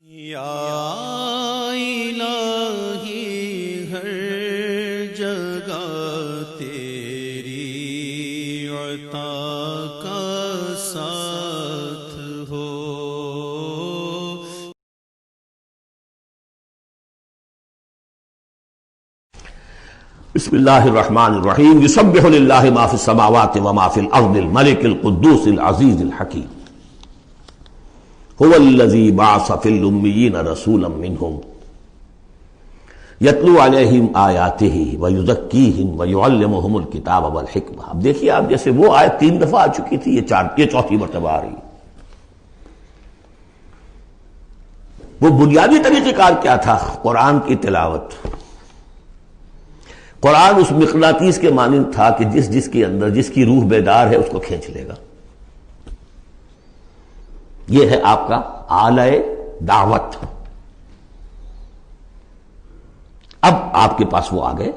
یا الہی ہر جگہ تیری عطا کا ساتھ ہو. بسم اللہ الرحمن الرحیم. یسبح للہ ما فی السماوات وما فی الارض الملک القدوس العزیز الحکیم. هو الذی بعث فی الامیین رسولا منہم یتلو علیہم آیاتہ ویزکیہم ویعلمہم الکتاب والحکمہ. اب دیکھیے آپ، جیسے وہ آیت 3 دفعہ آ چکی تھی، یہ چوتھی مرتبہ آ رہی. وہ بنیادی طریقہ کار کیا تھا؟ قرآن کی تلاوت. قرآن اس مقناطیس کے مانند تھا کہ جس کے اندر جس کی روح بیدار ہے اس کو کھینچ لے گا. یہ ہے آپ کا آلہ دعوت. اب آپ کے پاس وہ آ گئے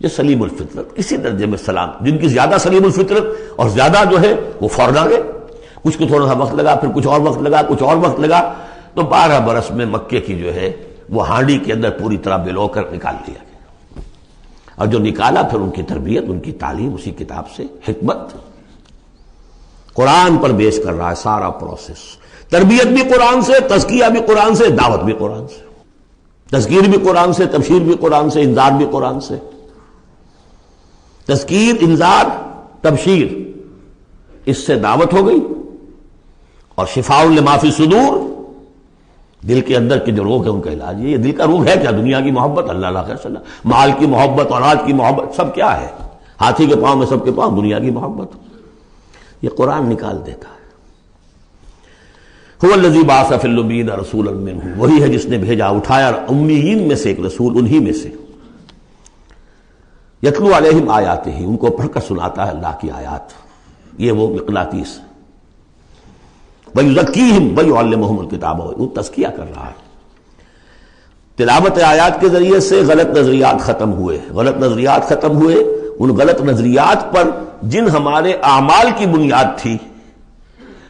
جو سلیم الفطرت، کسی درجے میں سلام، جن کی زیادہ سلیم الفطرت اور زیادہ جو ہے وہ فوراً آ گئے. کچھ کو تھوڑا سا وقت لگا، پھر کچھ اور وقت لگا، کچھ اور وقت لگا، تو 12 برس میں مکے کی جو ہے وہ ہانڈی کے اندر پوری طرح بلو کر نکال دیا گیا. اور جو نکالا پھر ان کی تربیت، ان کی تعلیم اسی کتاب سے. حکمت قرآن پر بیس کر رہا ہے سارا پروسیس. تربیت بھی قرآن سے، تزکیہ بھی قرآن سے، دعوت بھی قرآن سے. تذکیر بھی قرآن سے، تبشیر بھی قرآن سے، انذار بھی قرآن سے. تذکیر، انذار، تبشیر، اس سے دعوت ہو گئی. اور شفاء لما فی الصدور، دل کے اندر کے جو روگ ہے ان کا علاج. یہ دل کا روگ ہے کیا؟ دنیا کی محبت، اللہ علیہ وسلم، مال کی محبت، اولاد کی محبت، سب کیا ہے؟ ہاتھی کے پاؤں میں سب کے پاؤں دنیا کی محبت. یہ قرآن نکال دیتا ہے. هو الذی بعث فی الامیین رسولا منہم، وہی ہے جس نے بھیجا، اٹھایا امیین میں سے ایک رسول، انہی میں سے. یتلو علیہم آیاتہ، ان کو پڑھ کر سناتا ہے اللہ کی آیات. یہ وہ مقناطیس. وَيُزَكِّيهِمْ وَيُعَلِّمُهُمُ الْكِتَابَ، وہ تزکیہ کر رہا ہے. تلاوت آیات کے ذریعے سے غلط نظریات ختم ہوئے. غلط نظریات ختم ہوئے. ان غلط نظریات پر جن ہمارے اعمال کی بنیاد تھی،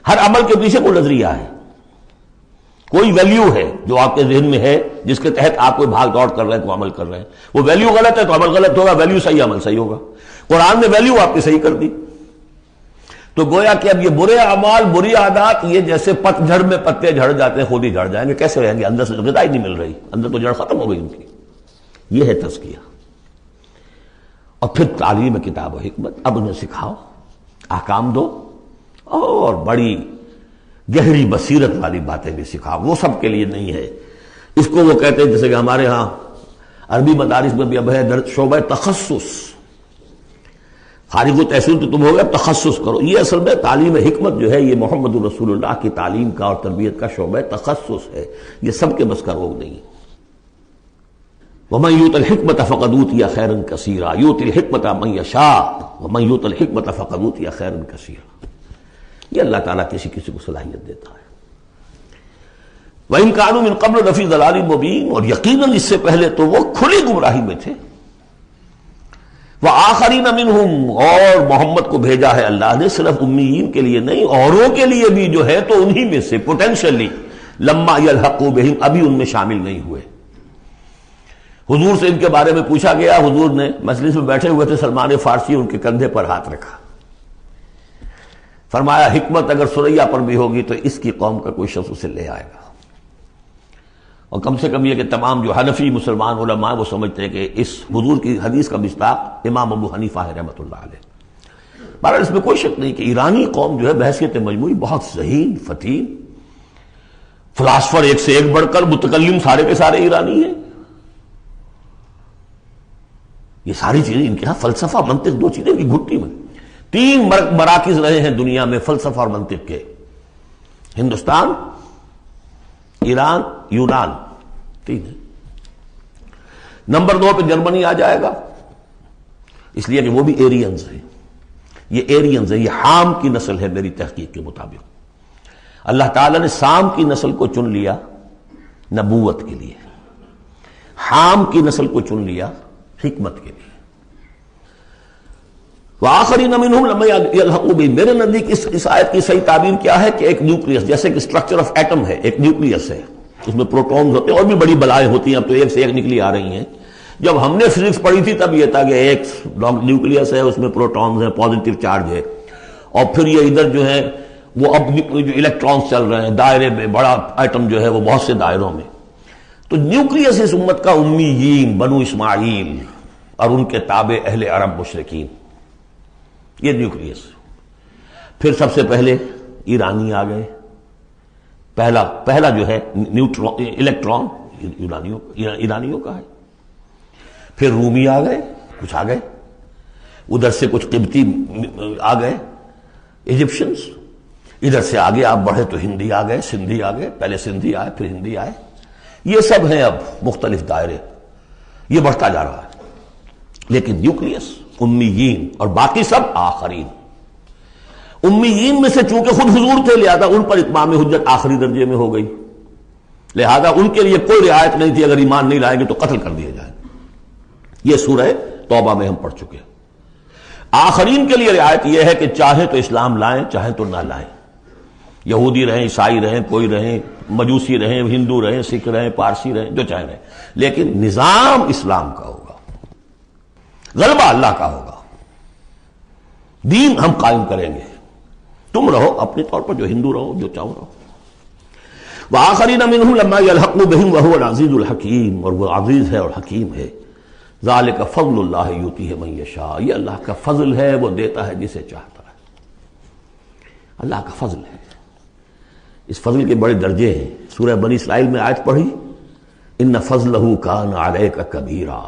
ہر عمل کے پیچھے کوئی نظریہ ہے، کوئی ویلیو ہے جو آپ کے ذہن میں ہے، جس کے تحت آپ کوئی بھاگ دوڑ کر رہے ہیں، تو عمل کر رہے ہیں. وہ ویلیو غلط ہے تو عمل غلط ہوگا، ویلیو صحیح عمل صحیح ہوگا. قرآن نے ویلیو آپ کی صحیح کر دی. تو گویا کہ اب یہ برے اعمال، بری عادات، یہ جیسے پت جھڑ میں پتے جھڑ جاتے ہیں، خود ہی جھڑ جائیں گے. کیسے رہیں گے؟ اندر سے غذا ہی نہیں مل رہی، اندر تو جڑ ختم ہو گئی ان کی. یہ ہے تزکیہ. اور پھر تعلیم کتاب و حکمت. اب انہیں سکھاؤ، احکام دو، اور بڑی گہری بصیرت والی باتیں بھی سکھاؤ. وہ سب کے لیے نہیں ہے. اس کو وہ کہتے ہیں، جیسے کہ ہمارے ہاں عربی مدارس میں بھی اب ہے شعبہ تخصص. فارغ التحصیل تو تم ہو گئے، اب تخصص کرو. یہ اصل میں تعلیم حکمت جو ہے، یہ محمد رسول اللہ کی تعلیم کا اور تربیت کا شعبہ تخصص ہے. یہ سب کے بس کا روگ نہیں. وَمَن يُؤْتَ الْحِكْمَةَ فَقَدْ أُوتِيَ خَيْرًا كَثِيرًا يُؤْتِي الْحِكْمَةَ مَن يَشَاءُ وَمَن يُؤْتَ الْحِكْمَةَ فَقَدْ أُوتِيَ خَيْرًا كَثِيرًا. یہ اللہ تعالیٰ کسی کسی کو صلاحیت دیتا ہے. وَإِن كَانُوا مِن قَبْلُ لَفِي ضَلَالٍ مُبِينٍ، اور یقیناً اس سے پہلے تو وہ کھلی گمراہی میں تھے. وَآخَرِينَ مِنْهُمْ، اور محمد کو بھیجا ہے اللہ نے صرف امیین کے لیے نہیں، اوروں کے لیے بھی جو ہے تو انہی میں سے پوٹینشلی لما يلحقوا بهم، ابھی ان میں شامل نہیں ہوئے. حضور سے ان کے بارے میں پوچھا گیا. حضور نے مجلس میں بیٹھے ہوئے تھے، سلمان فارسی، ان کے کندھے پر ہاتھ رکھا. فرمایا حکمت اگر سریا پر بھی ہوگی تو اس کی قوم کا کوئی شخص اسے لے آئے گا. اور کم سے کم یہ کہ تمام جو حنفی مسلمان علماء وہ سمجھتے ہیں کہ اس حضور کی حدیث کا مصداق امام ابو حنیفہ ہے رحمۃ اللہ علیہ. بہرحال اس میں کوئی شک نہیں کہ ایرانی قوم جو ہے بحیثیت مجموعی بہت ذہین، فتین، فلاسفر ایک سے ایک بڑھ کر، متکلم سارے کے سارے ایرانی ہیں. یہ ساری چیزیں ان کے ہاں فلسفہ، منطق، دو چیزیں ان کی گھٹی میں. 3 مراکز رہے ہیں دنیا میں فلسفہ اور منطق کے: ہندوستان، ایران، یونان. 3 ہے. نمبر 2 پہ جرمنی آ جائے گا، اس لیے کہ وہ بھی ایرینز ہیں. یہ ایرینز ہیں، یہ حام کی نسل ہے میری تحقیق کے مطابق. اللہ تعالیٰ نے سام کی نسل کو چن لیا نبوت کے لیے، حام کی نسل کو چن لیا حکمت کے لیے. وآخرین منہم لما یلحقوا بہم، میرے نزدیک اس آیت کی صحیح تعبیر کیا ہے کہ ایک نیوکلیس، جیسے کہ اسٹرکچر آف ایٹم ہے، ایک نیوکلیس ہے، اس میں پروٹونز ہوتے ہیں، اور بھی بڑی بلائیں ہوتی ہیں، اب تو ایک سے ایک نکلی آ رہی ہیں. جب ہم نے فزکس پڑھی تھی تب یہ تھا کہ ایک نیوکلیس ہے، اس میں پروٹونز ہیں، پازیٹیو چارج ہے، اور پھر یہ ادھر جو ہے وہ اب جو الیکٹرانز چل رہے ہیں دائرے میں، بڑا ایٹم جو ہے وہ بہت سے دائروں میں. تو نیوکلیس اس امت کا امیین بنو اسماعیل اور ان کے تابع اہل عرب مشرکین، یہ نیوکلیس. پھر سب سے پہلے ایرانی آ گئے، پہلا جو ہے نیوٹرون الیکٹران ایرانیوں کا ہے. پھر رومی آ گئے، کچھ آ گئے ادھر سے، کچھ قبطی آ گئے ایجپشنز، ادھر سے آگے آپ بڑھے تو ہندی آ گئے، سندھی آ گئے، پہلے سندھی آئے پھر ہندی آئے. یہ سب ہیں اب مختلف دائرے، یہ بڑھتا جا رہا ہے. لیکن نیوکلیس امیین اور باقی سب آخرین. امیین میں سے چونکہ خود حضور تھے لہذا ان پر اتمام حجت آخری درجے میں ہو گئی، لہذا ان کے لیے کوئی رعایت نہیں تھی، اگر ایمان نہیں لائیں گے تو قتل کر دیے جائیں. یہ سورہ توبہ میں ہم پڑھ چکے ہیں. آخرین کے لیے رعایت یہ ہے کہ چاہیں تو اسلام لائیں چاہیں تو نہ لائیں، یہودی رہیں، عیسائی رہیں، کوئی رہیں، مجوسی رہیں، ہندو رہیں، سکھ رہیں، پارسی رہیں، جو چاہیں رہیں، لیکن نظام اسلام کا ہوگا، غلبہ اللہ کا ہوگا، دین ہم قائم کریں گے. تم رہو اپنے طور پر جو ہندو رہو، جو چاہو رہو. وآخرین منہم لما یلحقوا بہم وہو العزیز الحکیم، اور وہ عزیز ہے اور حکیم ہے. ذالک فضل اللہ یؤتیہ من یشاء، یہ اللہ کا فضل ہے، وہ دیتا ہے جسے چاہتا ہے. اللہ کا فضل ہے. اس فضل کے بڑے درجے ہیں. سورہ بنی اسرائیل میں آیت پڑھی، ان فضلہ کان علیک کبیرا.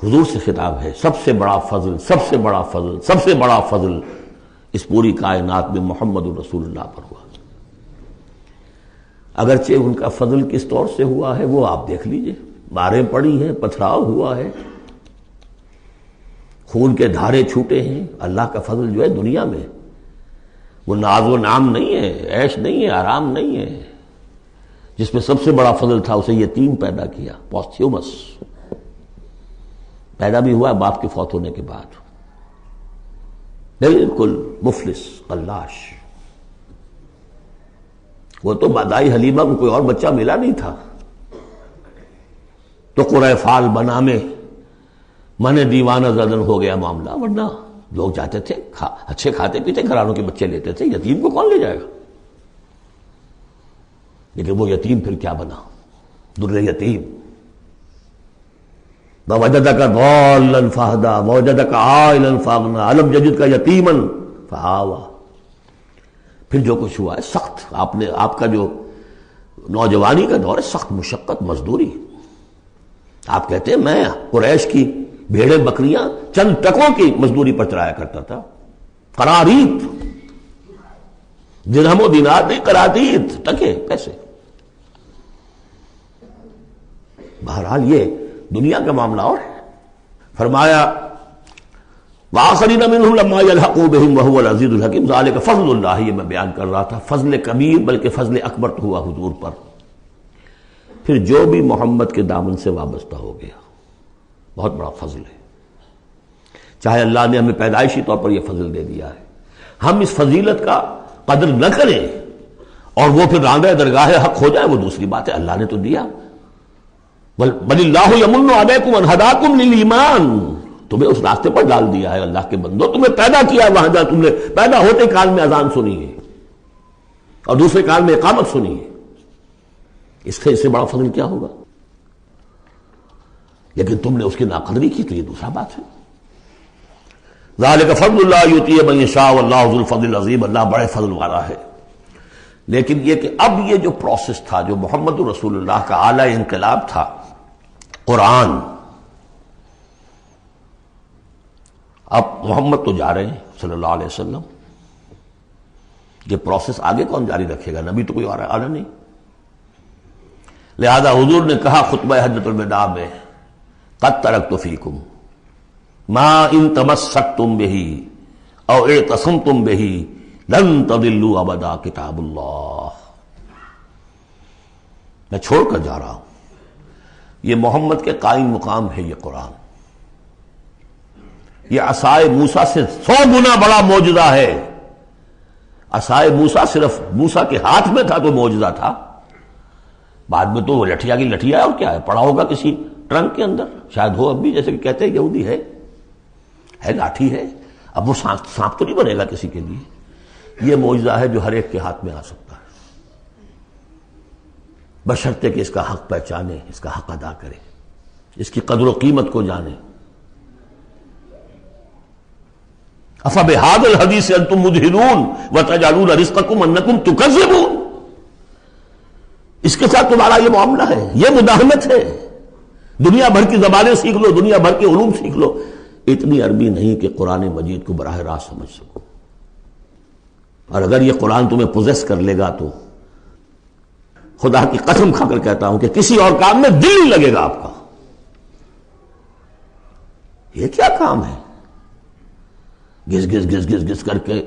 حضور سے خطاب ہے، سب سے بڑا فضل، سب سے بڑا فضل، سب سے بڑا فضل اس پوری کائنات میں محمد رسول اللہ پر ہوا. اگرچہ ان کا فضل کس طور سے ہوا ہے وہ آپ دیکھ لیجئے، ماریں پڑی ہیں، پتھراؤ ہوا ہے، خون کے دھارے چھوٹے ہیں. اللہ کا فضل جو ہے دنیا میں وہ ناز و نام نہیں ہے، عیش نہیں ہے، آرام نہیں ہے. جس میں سب سے بڑا فضل تھا اسے یتیم پیدا کیا، پوستھیومس پیدا بھی ہوا باپ کے فوت ہونے کے بعد، بالکل مفلس قلاش. وہ تو مادائی حلیمہ کو کوئی اور بچہ ملا نہیں تھا تو قرۂ فال بنا میں من دیوانہ زدن ہو گیا معاملہ، ورنہ لوگ جاتے تھے، اچھے کھاتے پیتے گھرانوں کے بچے لیتے تھے. یتیم کو کون لے جائے گا؟ لیکن وہ یتیم پھر کیا بنا؟ در یتیم. وَوَجَدَكَ ضَالًّا فَهَدَىٰ وَوَجَدَكَ عَائِلًا فَأَغْنَىٰ أَلَمْ يَجِدْكَ يَتِيمًا فَآوَىٰ. پھر جو کچھ ہوا ہے سخت، آپ کا جو نوجوانی کا دور ہے، سخت مشقت مزدوری. آپ کہتے ہیں میں قریش کی بھیڑیں بکریاں چند ٹکوں کی مزدوری پر چلایا کرتا تھا. قرارید، درہم و دینار نہیں، قرارید، ٹکے، پیسے. بہرحال یہ دنیا کا معاملہ اور ہے. فرمایا وآخرین منہم لما یلحقوا بہم وہو العزیز الحکیم. ذالک فضل اللہ، یہ میں بیان کر رہا تھا، فضل کبیر بلکہ فضل اکبر تو ہوا حضور پر. پھر جو بھی محمد کے دامن سے وابستہ ہو گیا بہت بڑا فضل ہے. چاہے اللہ نے ہمیں پیدائشی طور پر یہ فضل دے دیا ہے، ہم اس فضیلت کا قدر نہ کریں اور وہ پھر راندہ درگاہ حق ہو جائے وہ دوسری بات ہے. اللہ نے تو دیا. بل اللہ یمن علیکم ان ہداکم للایمان، تمہیں اس راستے پر ڈال دیا ہے اللہ کے بندو، تمہیں پیدا کیا وہاں جہاں تم نے پیدا ہوتے کال میں اذان سنی ہے اور دوسرے کال میں اقامت سنی ہے. اس سے بڑا فضل کیا ہوگا؟ لیکن تم نے اس کی ناقدری کی تو یہ دوسرا بات ہے. ذالک فضل اللہ یؤتیہ من یشاء واللہ ذو الفضل العظیم. اللہ بڑے فضل والا ہے. لیکن یہ کہ اب یہ جو پروسیس تھا، جو محمد رسول اللہ کا اعلی انقلاب تھا، قرآن، اب محمد تو جا رہے ہیں صلی اللہ علیہ وسلم، یہ پروسیس آگے کون جاری رکھے گا؟ نبی تو کوئی آنا نہیں. لہذا حضور نے کہا خطبہ حجۃ الوداع میں، قد ترکت فیکم ما ان تمسکتم بہ او اعتصمتم بہ لن تضلوا ابدا کتاب اللہ. میں چھوڑ کر جا رہا ہوں، یہ محمد کے قائم مقام ہے یہ قرآن. یہ عصائے موسیٰ سے 100 گنا بڑا معجزہ ہے. عصائے موسیٰ صرف موسیٰ کے ہاتھ میں تھا تو معجزہ تھا، بعد میں تو وہ لٹھیا کی لٹھیا ہے، اور کیا ہے، پڑا ہوگا کسی ٹرنک کے اندر، شاید ہو اب بھی، جیسے کہ کہتے ہیں یہودی ہے لاٹھی ہے، اب وہ سانپ تو نہیں بنے گا کسی کے لیے۔ یہ معجزہ ہے جو ہر ایک کے ہاتھ میں آ سکتا ہے، بشرطے کہ اس کا حق پہچانے، اس کا حق ادا کرے، اس کی قدر و قیمت کو جانے۔ افبہذا الحدیث انتم مدہنون وتجعلون رزقکم انکم تکذبون، اس کے ساتھ تمہارا یہ معاملہ ہے، یہ مداہنت ہے۔ دنیا بھر کی زبانیں سیکھ لو، دنیا بھر کے علوم سیکھ لو، اتنی عربی نہیں کہ قرآن مجید کو براہ راست سمجھ سکو۔ اور اگر یہ قرآن تمہیں پوزیس کر لے گا تو خدا کی قسم کھا کر کہتا ہوں کہ کسی اور کام میں دل نہیں لگے گا آپ کا۔ یہ کیا کام ہے؟ گس گس گس گس گس کر کے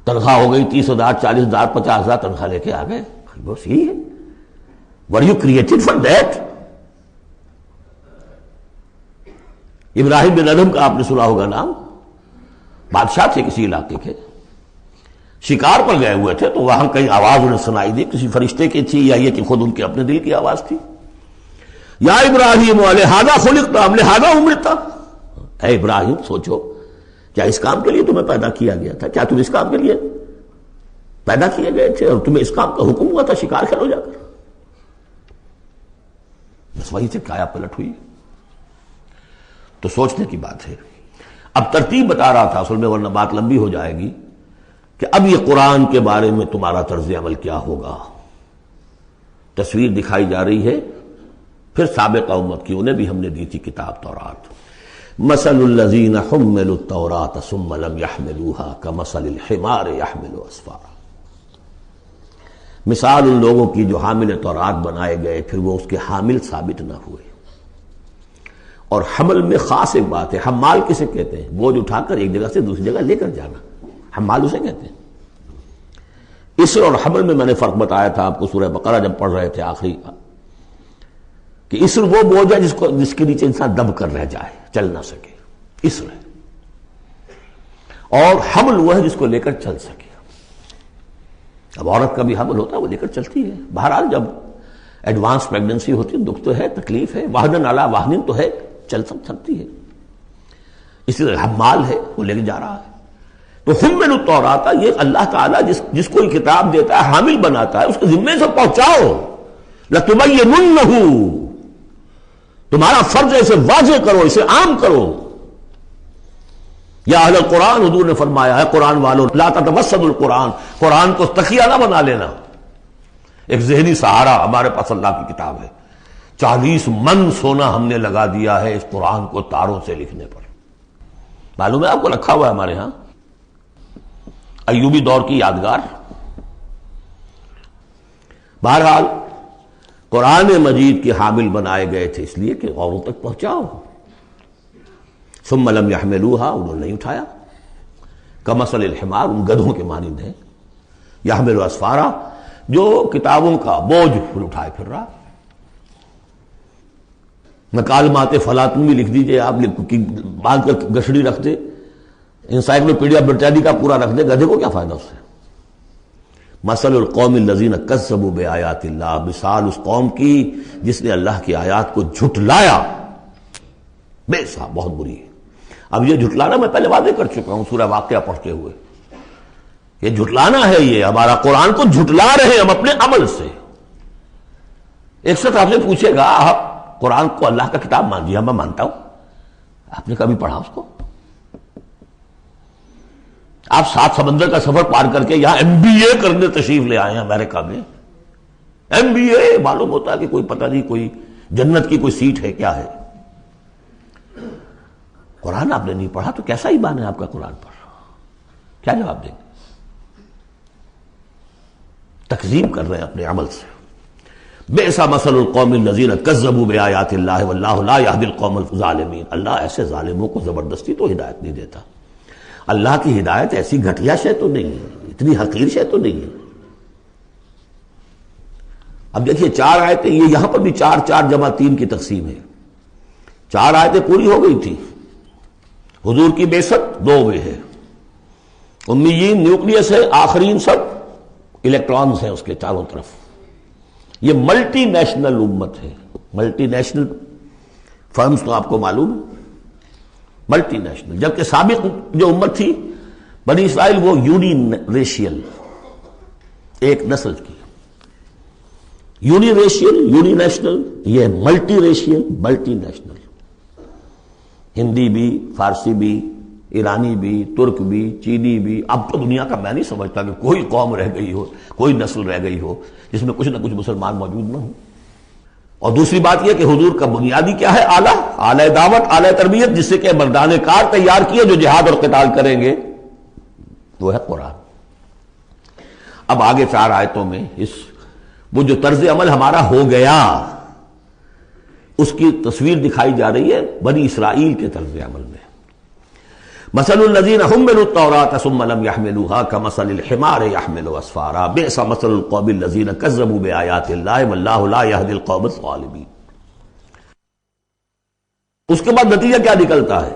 تنخواہ ہو گئی 30,000 40,000 50,000 تنخواہ لے کے آ گئے، بس یہی ہے۔ Were you created for that؟ ابراہیم بن ادم کا آپ نے سنا ہوگا نام، بادشاہ تھے کسی علاقے کے، شکار پر گئے ہوئے تھے، تو وہاں کئی آواز انہیں سنائی دی، کسی فرشتے کی تھی یا یہ کہ خود ان کے اپنے دل کی آواز تھی۔ یا ابراہیم لہذا خلقت ام لہذا امرت، اے ابراہیم سوچو، کیا اس کام کے لیے تمہیں پیدا کیا گیا تھا؟ کیا تم اس کام کے لیے پیدا کیے گئے تھے اور تمہیں اس کام کا حکم ہوا تھا شکار کھیلو جا کر؟ بس وہی سے کایا پلٹ ہوئی۔ تو سوچنے کی بات ہے۔ اب ترتیب بتا رہا تھا اصل میں، ورنہ بات لمبی ہو جائے گی، کہ اب یہ قرآن کے بارے میں تمہارا طرز عمل کیا ہوگا۔ تصویر دکھائی جا رہی ہے پھر سابقہ امت کی، انہیں بھی ہم نے دی تھی کتاب تورات۔ مثل الذین حملوا التوراۃ ثم لم يحملوها كمثل الحمار يحمل اسفارا، مثال ان لوگوں کی جو حامل تورات بنائے گئے پھر وہ اس کے حامل ثابت نہ ہوئے۔ اور حمل میں خاص ایک بات ہے، حمال کسے کہتے ہیں؟ بوجھ اٹھا کر ایک جگہ سے دوسری جگہ لے کر جانا، حمال اسے کہتے ہیں۔ اسر اور حمل میں نے فرق بتایا تھا آپ کو سورہ بقرہ جب پڑھ رہے تھے آخری، کہ اسر وہ بوجھ ہے جس کے نیچے انسان دب کر رہ جائے، چل نہ سکے، اسر ہے، اور حمل وہ ہے جس کو لے کر چل سکے۔ اب عورت کا بھی حمل ہوتا ہے، وہ لے کر چلتی ہے۔ بہرحال جب ایڈوانس پریگننسی ہوتی ہے، دکھ تو ہے، تکلیف ہے، واہنن علی واہنن تو ہے، چل سکتی ہے۔ اسی طرح حمال ہے، وہ لے کے جا رہا ہے۔ تو حمل التوراۃ، یہ اللہ تعالیٰ جس کو یہ کتاب دیتا ہے، حامل بناتا ہے، اس کے ذمے سے پہنچاؤ۔ لتبیننہ، تمہارا فرض ہے اسے واضح کرو، اسے عام کرو۔ یا اہل القرآن، حضور نے فرمایا ہے قرآن والوں، لا تتوسدوا القرآن، قرآن کو تکیہ نہ بنا لینا، ایک ذہنی سہارا۔ ہمارے پاس اللہ کی کتاب ہے، 40 من سونا ہم نے لگا دیا ہے اس قرآن کو تاروں سے لکھنے پر، معلوم ہے آپ کو، رکھا ہوا ہے ہمارے ہاں، ایوبی دور کی یادگار۔ بہرحال قرآن مجید کے حامل بنائے گئے تھے اس لیے کہ اوروں تک پہنچاؤ۔ ثم لم يحملوها، انہوں نے نہیں اٹھایا۔ کمثل الحمار، ان گدھوں کے مانند ہیں، يحمل اسفارا، جو کتابوں کا بوجھ پھر اٹھائے پھر رہا۔ مکالمات فلاطن بھی لکھ دیجئے آپ، باندھ کر گشڑی رکھ دے، انسائکلوپیڈیا برٹانیکا پورا رکھ دے، گدھے کو کیا فائدہ اس سے؟ مثل القوم الذین کذبوا بآیات اللہ، مثال اس قوم کی جس نے اللہ کی آیات کو جھٹلایا، بے صاحب بہت بری ہے۔ اب یہ جھٹلانا میں پہلے واضح کر چکا ہوں سورہ واقعہ پڑھتے ہوئے، یہ جھٹلانا ہے، یہ ہمارا قرآن کو جھٹلا رہے ہیں ہم اپنے عمل سے۔ ایک شخص آپ سے پوچھے گا آپ قرآن کو اللہ کا کتاب مان لیا؟ میں مانتا ہوں۔ آپ نے کبھی پڑھا اس کو؟ آپ 7 سمندر کا سفر پار کر کے یہاں MBA کرنے تشریف لے آئے ہیں امریکہ میں، MBA معلوم ہوتا ہے کہ کوئی پتہ نہیں، کوئی جنت کی کوئی سیٹ ہے، کیا ہے؟ قرآن آپ نے نہیں پڑھا تو کیسا ایمان ہے آپ کا قرآن پر؟ کیا جواب دیں گے؟ تکذیب کر رہے ہیں اپنے عمل سے۔ بئس مثل القوم الذین کذبوا بآیات اللہ واللہ لا یہدی القوم الظالمین، اللہ ایسے ظالموں کو زبردستی تو ہدایت نہیں دیتا۔ اللہ کی ہدایت ایسی گھٹیا شے تو نہیں ہے، اتنی حقیر شے تو نہیں ہے۔ اب دیکھیے 4 آیتیں، یہ یہاں پر بھی 4 4 جمع 3 کی تقسیم ہے۔ 4 آیتیں پوری ہو گئی تھی، حضور کی بعثت 2 میں ہے، امیین نیوکلیس ہے، آخرین سب الیکٹرانز ہیں اس کے چاروں طرف۔ یہ ملٹی نیشنل امت ہے. ملٹی نیشنل فرمز تو آپ کو معلوم ہے، ملٹی نیشنل. جبکہ سابق جو امت تھی بنی اسرائیل وہ یونی ریشیل، ایک نسل کی. یونی ریشیل، یونی نیشنل، یہ multi racial, multi national. Hindi بھی، فارسی بھی، ایرانی بھی، ترک بھی، چینی بھی. اب تو دنیا کا میں نہیں سمجھتا کہ کوئی قوم رہ گئی ہو، کوئی نسل رہ گئی ہو جس میں کچھ نہ کچھ مسلمان موجود نہ ہوں. اور دوسری بات یہ کہ حضور کا بنیادی کیا ہے؟ اعلی دعوت، اعلی تربیت، جس سے کہ مردان کار تیار کیے جو جہاد اور قتال کریں گے، وہ ہے قرآن. اب آگے 4 آیتوں میں وہ جو طرز عمل ہمارا ہو گیا اس کی تصویر دکھائی جا رہی ہے بنی اسرائیل کے طرز عمل میں. مثل الذین حملوا التوراۃ ثم لم يحملوها كمثل الحمار يحمل اسفارا بئس مثل القوم الذین كذبوا بآیات اللہ واللہ لا يهدی القوم الظالمین. اس کے بعد نتیجہ کیا نکلتا ہے؟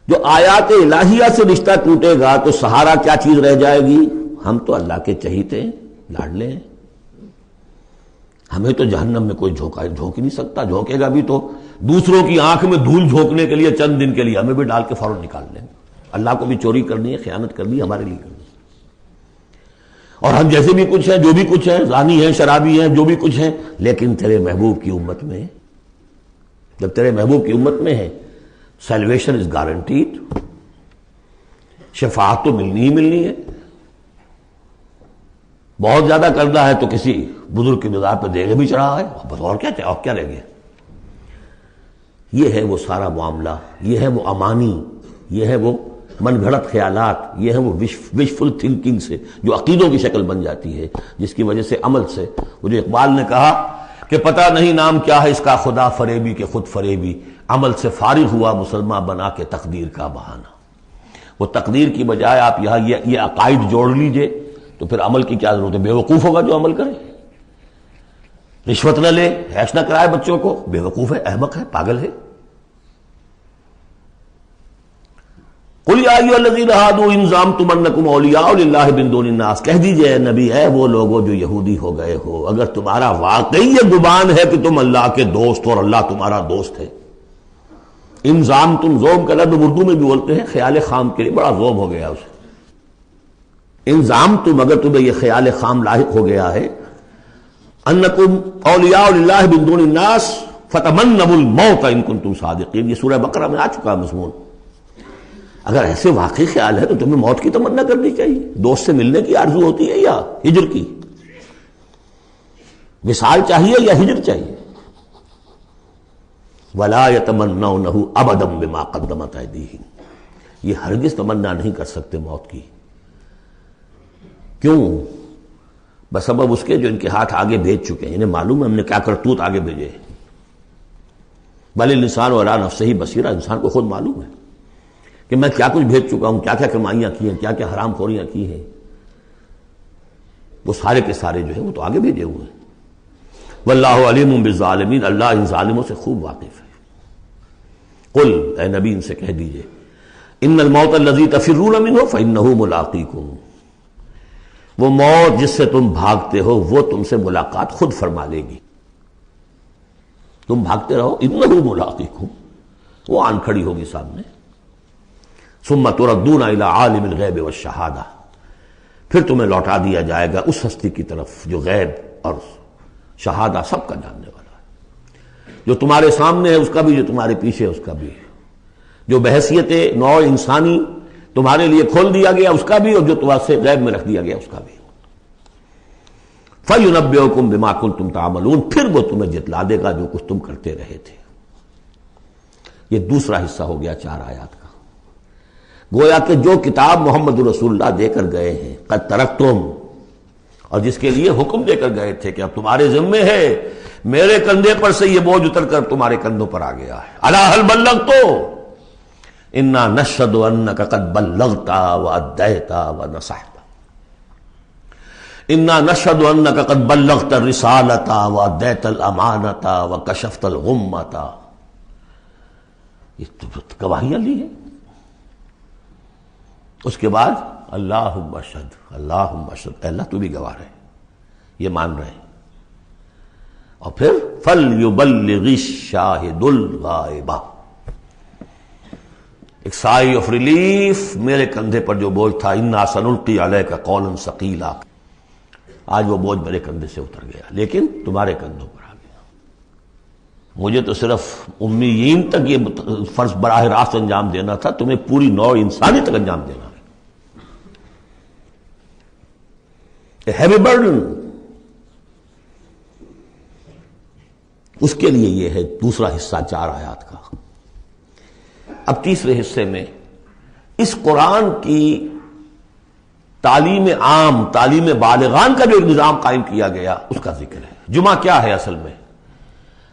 جو آیات الہیہ سے رشتہ ٹوٹے گا تو سہارا کیا چیز رہ جائے گی؟ ہم تو اللہ کے چہیتے ہیں، لاڈلے ہیں، ہمیں تو جہنم میں کوئی جھونک ہی نہیں سکتا. جھونکے گا بھی تو دوسروں کی آنکھ میں دھول جھونکنے کے لیے چند دن کے لیے، ہمیں بھی ڈال کے فوراً نکال لیں گے. اللہ کو بھی چوری کرنی ہے، خیانت کرنی ہے، ہمارے لیے کرنی ہے. اور ہم جیسے بھی کچھ ہیں، جو بھی کچھ ہیں، زانی ہیں، شرابی ہیں، جو بھی کچھ ہیں، لیکن تیرے محبوب کی امت میں، جب تیرے محبوب کی امت میں ہے سیلویشن از گارنٹیڈ. شفاعت تو ملنی ہی ملنی ہے. بہت زیادہ کرنا ہے تو کسی بزرگ کی مزار پہ دیگے بھی چڑھا ہے، بس اور کیا رہ گیا. یہ ہے وہ سارا معاملہ، یہ ہے وہ امانی، یہ ہے وہ من گھڑت خیالات، یہ ہے وہ وشفل تھنکنگ سے جو عقیدوں کی شکل بن جاتی ہے، جس کی وجہ سے عمل سے. وہ جو اقبال نے کہا کہ پتہ نہیں نام کیا ہے اس کا خدا فریبی کہ خود فریبی، عمل سے فارغ ہوا مسلمان بنا کے تقدیر کا بہانہ. وہ تقدیر کی بجائے آپ یہاں یہ عقائد جوڑ لیجئے تو پھر عمل کی کیا ضرورت ہے؟ بے وقوف ہوگا جو عمل کرے. رشوت نہ لے، عیش نہ کرائے بچوں کو، بے وقوف ہے، احمق ہے، پاگل ہے. قل یا ایھا الذین ھادوا ان زعمتم انکم اولیاء للہ من دون الناس، کہہ دیجئے اے نبی، اے وہ لوگوں جو یہودی ہو گئے ہو، اگر تمہارا واقعی یہ گمان ہے کہ تم اللہ کے دوست اور اللہ تمہارا دوست ہے. ان زعمتم، زوم کا لفظ اردو میں بھی بولتے ہیں خیال خام کے لیے، بڑا زوم ہو گیا اسے. ان زعمتم، اگر تمہیں یہ خیال خام لاحق ہو گیا ہے، انکم اولیاء للہ من دون الناس فتمنوا الموت ان کنتم صادقین، یہ سورہ بقرہ میں آ چکا مضمون. اگر ایسے واقعی خیال ہے تو تمہیں موت کی تمنا کرنی چاہیے. دوست سے ملنے کی آرزو ہوتی ہے یا ہجر کی؟ وصال چاہیے یا ہجر چاہیے؟ ولا يتمنونه ابدا بما قدمت ایدیہم، یہ ہرگز تمنا نہیں کر سکتے موت کی. کیوں؟ بسبب اس کے جو ان کے ہاتھ آگے بھیج چکے ہیں. انہیں معلوم ہے ہم نے کیا کرتوت آگے بھیجے. بل الانسان علی نفسہ بصیرہ، انسان کو خود معلوم ہے کہ میں کیا کچھ بھیج چکا ہوں، کیا کیا کمائیاں کی ہیں، کیا کیا حرام خوریاں کی ہیں. وہ سارے کے سارے جو ہیں وہ تو آگے بھیجے ہوئے ہیں. واللہ علیم بالظالمین، اللہ ان ظالموں سے خوب واقف ہے. قل، اے نبی ان سے کہہ دیجئے، ان الموت الذی تفرون منہ فانہ ملاقیکم، وہ موت جس سے تم بھاگتے ہو وہ تم سے ملاقات خود فرما لے گی. تم بھاگتے رہو، انہ ملاقیکم، وہ آن کھڑی ہوگی سامنے. ثم تردون الی عالم الغیب والشہادہ، پھر تمہیں لوٹا دیا جائے گا اس ہستی کی طرف جو غیب اور شہادہ سب کا جاننے والا ہے. جو تمہارے سامنے ہے اس کا بھی، جو تمہارے پیچھے ہے اس کا بھی، جو بحیثیت نوع انسانی تمہارے لیے کھول دیا گیا اس کا بھی، اور جو تمہارے سے غیب میں رکھ دیا گیا اس کا بھی. فَيُنَبِّئُكُم بِمَا كُنتُمْ تَعْمَلُونَ، پھر وہ تمہیں جتلا دے گا جو کچھ تم کرتے رہے تھے. یہ دوسرا حصہ ہو گیا 4 آیات کا. گویا کہ جو کتاب محمد رسول اللہ دے کر گئے ہیں، قد ترکتم، اور جس کے لیے حکم دے کر گئے تھے کہ اب تمہارے ذمے ہے، میرے کندھے پر سے یہ بوجھ اتر کر تمہارے کندھوں پر آ گیا ہے. الا هل بلغت انا نشهد انك قد بلغت واديت ونصحت، انا نشهد انك قد بلغت الرسالة واديت الامانة وكشفت الغمة. یہ تو گواہیاں لی ہیں. اس کے بعد اللہم اشہد، اللہم اشہد، اے اللہ تو بھی گواہ ہے، یہ مان رہے ہیں. اور پھر فَلْيُبَلِّغِ الشَّاهِدُ الْغَائِبَ، ایک سائی آف ریلیف میرے کندھے پر جو بوجھ تھا، اِنَّا سَنُلْقِي عَلَيْكَ قَوْلًا ثَقِيلًا، آج وہ بوجھ میرے کندھے سے اتر گیا، لیکن تمہارے کندھوں پر آ گیا۔ مجھے تو صرف امیین تک یہ فرض براہ راست انجام دینا تھا، تمہیں پوری نوع انسانی تک انجام دینا ہے۔ A heavy burden، اس کے لیے یہ ہے دوسرا حصہ 4 آیات کا۔ اب تیسرے حصے میں اس قرآن کی تعلیم عام، تعلیم بالغان کا جو ایک نظام قائم کیا گیا اس کا ذکر ہے۔ جمعہ کیا ہے اصل میں؟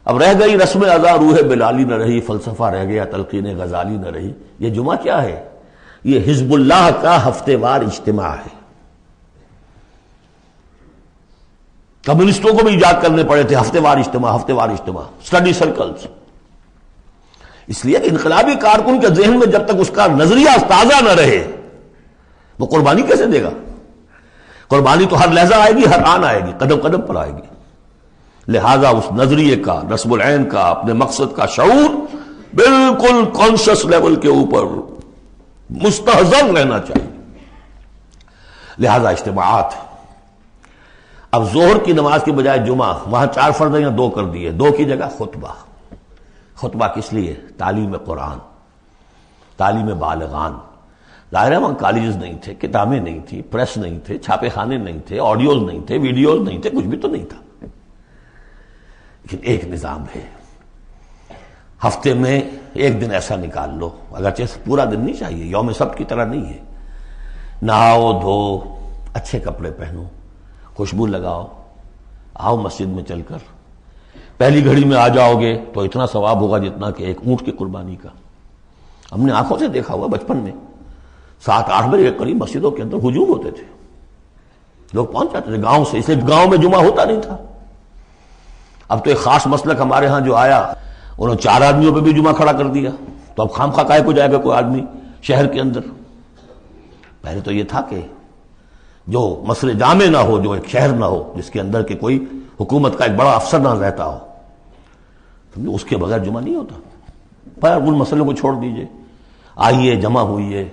اب رہ گئی رسم ادا روح بلالی نہ رہی، فلسفہ رہ گیا، تلقین غزالی نہ رہی، یہ جمعہ کیا ہے؟ یہ حزب اللہ کا ہفتے وار اجتماع ہے۔ کمیونسٹوں کو بھی ایجاد کرنے پڑے تھے ہفتے وار اجتماع، ہفتے وار اجتماع، اسٹڈی سرکلز، اس لیے کہ انقلابی کارکن کے ذہن میں جب تک اس کا نظریہ تازہ نہ رہے وہ قربانی کیسے دے گا؟ قربانی تو ہر لحظہ آئے گی، ہر آن آئے گی، قدم قدم پر آئے گی۔ لہذا اس نظریے کا، نصب العین کا، اپنے مقصد کا شعور بالکل کانشس لیول کے اوپر مستحضر رہنا چاہیے۔ لہذا اجتماعات، اب ظہر کی نماز کی بجائے جمعہ، وہاں 4 فرض یا 2 کر دیے، 2 کی جگہ خطبہ۔ خطبہ کس لیے؟ تعلیم قرآن، تعلیم بالغان۔ ظاہر ہے وہاں کالجز نہیں تھے، کتابیں نہیں تھی، پریس نہیں تھے، چھاپے خانے نہیں تھے، آڈیوز نہیں تھے، ویڈیوز نہیں تھے، کچھ بھی تو نہیں تھا، لیکن ایک نظام ہے۔ ہفتے میں ایک دن ایسا نکال لو، اگرچہ پورا دن نہیں چاہیے، یوم سبت کی طرح نہیں ہے، نہاؤ دھو، اچھے کپڑے پہنو، خوشبو لگاؤ، آؤ مسجد میں چل کر، پہلی گھڑی میں آ جاؤ گے تو اتنا ثواب ہوگا جتنا کہ ایک اونٹ کی قربانی کا۔ ہم نے آنکھوں سے دیکھا ہوا بچپن میں 7-8 بجے کے قریب مسجدوں کے اندر ہجوم ہوتے تھے، لوگ پہنچ جاتے تھے گاؤں سے، اس لیے گاؤں میں جمعہ ہوتا نہیں تھا۔ اب تو ایک خاص مسلک ہمارے ہاں جو آیا، انہوں نے 4 آدمیوں پہ بھی جمعہ کھڑا کر دیا، تو اب خام خواہ کائے کو جائے گا کوئی آدمی شہر کے اندر؟ پہلے تو یہ تھا کہ جو مسئلے جامع نہ ہو، جو ایک شہر نہ ہو جس کے اندر کہ کوئی حکومت کا ایک بڑا افسر نہ رہتا ہو، اس کے بغیر جمعہ نہیں ہوتا۔ پر ان مسئلوں کو چھوڑ دیجئے، آئیے جمع ہوئیے،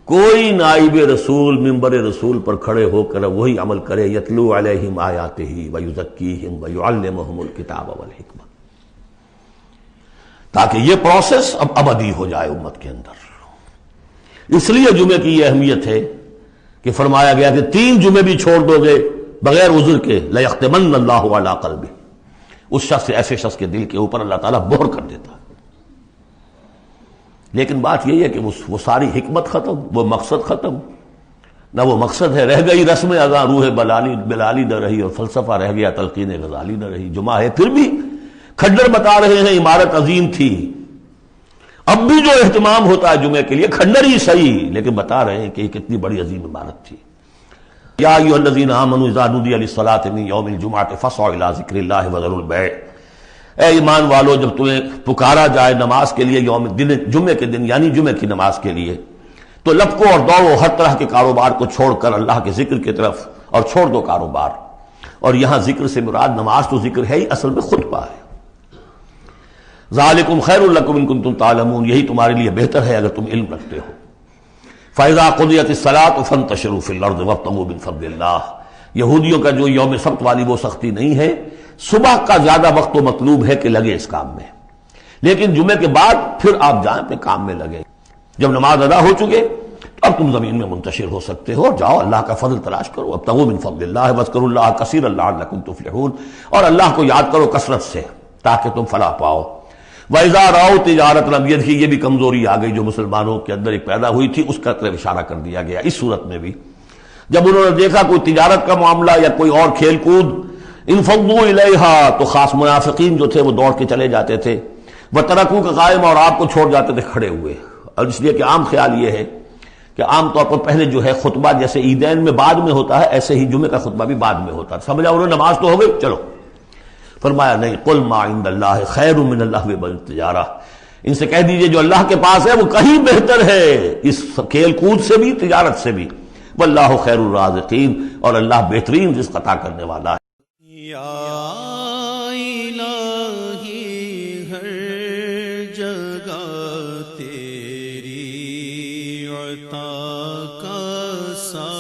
کوئی نائب رسول منبر رسول پر کھڑے ہو کر وہی عمل کرے، یتلو علیہم آیاتہ ویزکیہم ویعلمہم الکتاب والحکمہ، تاکہ یہ پروسیس اب ابدی ہو جائے امت کے اندر۔ اس لیے جمعے کی یہ اہمیت ہے کہ فرمایا گیا کہ 3 جمعے بھی چھوڑ دو گے بغیر عذر کے لَيَخْتِمَنَّ اللَّهُ عَلَىٰ قَلْبِهِ، اس شخص، ایسے شخص کے دل کے اوپر اللہ تعالیٰ مہر کر دیتا ہے۔ لیکن بات یہی ہے کہ وہ ساری حکمت ختم، وہ مقصد ختم، نہ وہ مقصد ہے، رہ گئی رسم ادا روح بلالی نہ رہی، اور فلسفہ رہ گیا، تلقین غزالی نہ رہی۔ جمعہ ہے پھر بھی کھنڈر بتا رہے ہیں عمارت عظیم تھی، اب بھی جو اہتمام ہوتا ہے جمعے کے لیے کھنڈر ہی صحیح، لیکن بتا رہے ہیں کہ یہ کتنی بڑی عظیم عمارت تھی۔ یا ایھا الذین آمنوا اذا نودی للصلاۃ من یوم الجمعۃ فاسعوا الی ذکر اللہ وذروا البیع، اے ایمان والو جب تمہیں پکارا جائے نماز کے لیے یوم دن، جمعے کے دن یعنی جمعے کی نماز کے لیے، تو لپکو اور دوڑو ہر طرح کے کاروبار کو چھوڑ کر اللہ کے ذکر کی طرف، اور چھوڑ دو کاروبار۔ اور یہاں ذکر سے مراد نماز تو ذکر ہے ہی، اصل میں خطبہ ہے۔ ذالکم خیر لکم ان کنتم تعلمون، یہی تمہارے لیے بہتر ہے اگر تم علم رکھتے ہو۔ فاذا قضیت الصلاۃ فانتشروا فی الارض وابتغوا من فضل اللہ، یہودیوں کا جو یوم سبت والی وہ سختی نہیں ہے، صبح کا زیادہ وقت تو مطلوب ہے کہ لگے اس کام میں، لیکن جمعے کے بعد پھر آپ جائیں اپنے کام میں لگے۔ جب نماز ادا ہو چکے تو اب تم زمین میں منتشر ہو سکتے ہو، جاؤ اللہ کا فضل تلاش کرو، ابتغوا من فضل اللہ واذکروا اللہ کثیرا لعلکم تفلحون، اور اللہ کو یاد کرو کثرت سے تاکہ تم فلاح پاؤ۔ وَإِذَا رَأَوْا تِجَارَةً، اب یہ دیکھیے یہ بھی کمزوری آ گئی جو مسلمانوں کے اندر ایک پیدا ہوئی تھی، اس کا طرف اشارہ کر دیا گیا اس صورت میں بھی۔ جب انہوں نے دیکھا کوئی تجارت کا معاملہ یا کوئی اور کھیل کود، انفضوا الیہا، تو خاص منافقین جو تھے وہ دوڑ کے چلے جاتے تھے، وترکوک قائما، اور آپ کو چھوڑ جاتے تھے کھڑے ہوئے۔ اور اس لیے کہ عام خیال یہ ہے کہ عام طور پر پہلے جو ہے خطبہ جیسے عیدین میں بعد میں ہوتا ہے، ایسے ہی جمعے کا خطبہ بھی بعد میں ہوتا ہے، سمجھا انہوں نے نماز تو ہو گئی چلو۔ فرمایا نہیں، قل ما عند اللہ خیر من اللہو والتجارہ، ان سے کہہ دیجئے جو اللہ کے پاس ہے وہ کہیں بہتر ہے اس کھیل کود سے بھی، تجارت سے بھی، واللہ خیر الرازقین، اور اللہ بہترین رزق عطا کرنے والا ہے۔ یا عطا کا ساتھ